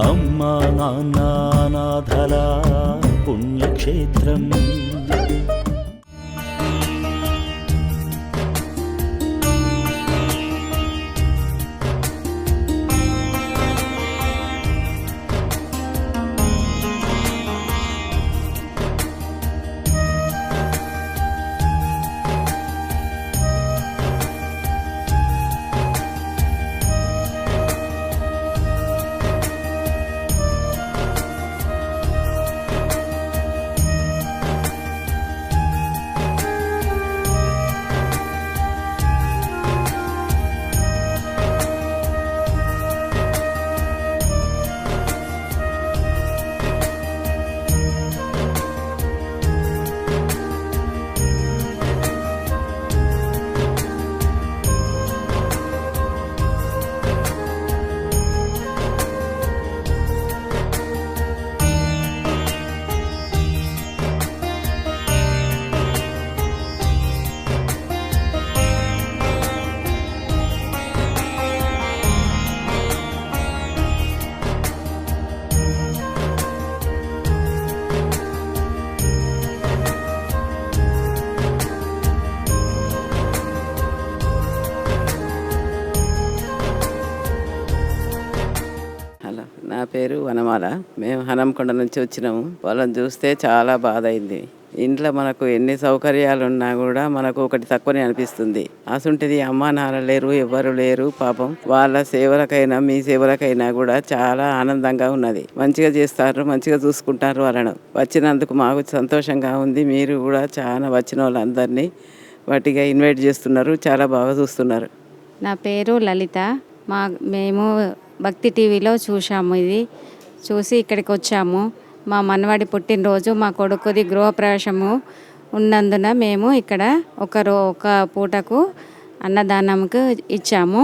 అమ్మా నాన్న అనాథల పుణ్యక్షేత్రం. హలో, నా పేరు వనమాల. మేము హనంకొండ నుంచి వచ్చినాము. వాళ్ళని చూస్తే చాలా బాధ అయింది. ఇంట్లో మనకు ఎన్ని సౌకర్యాలు ఉన్నా కూడా మనకు ఒకటి తక్కువనే అనిపిస్తుంది. అసుంటిది అమ్మా నాన్న లేరు, ఎవ్వరు లేరు. పాపం వాళ్ళ సేవలకైనా మీ సేవలకైనా కూడా చాలా ఆనందంగా ఉన్నది. మంచిగా చేస్తారు, మంచిగా చూసుకుంటారు వాళ్ళను. వచ్చినందుకు మాకు సంతోషంగా ఉంది. మీరు కూడా చాలా వచ్చిన వాళ్ళందరినీ వాటిగా ఇన్వైట్ చేస్తున్నారు. చాలా బాగా చూస్తున్నారు. నా పేరు లలిత. మేము భక్తి టీవీలో చూసాము. ఇది చూసి ఇక్కడికి వచ్చాము. మా మనవాడి పుట్టినరోజు, మా కొడుకుది గృహప్రవేశము ఉన్నందున మేము ఇక్కడ ఒక పూటకు అన్నదానంకు ఇచ్చాము.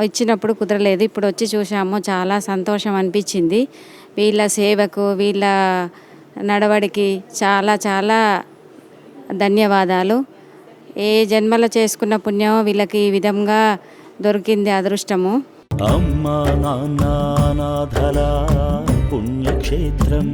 ఇచ్చినప్పుడు కుదరలేదు, ఇప్పుడు వచ్చి చూసాము. చాలా సంతోషం అనిపించింది. వీళ్ళ సేవకు, వీళ్ళ నడవడికి చాలా చాలా ధన్యవాదాలు. ఏ జన్మలో చేసుకున్న పుణ్యం వీళ్ళకి ఈ విధంగా దొరికింది, అదృష్టము. అమ్మా నాన్న అనాథల పుణ్యక్షేత్రం.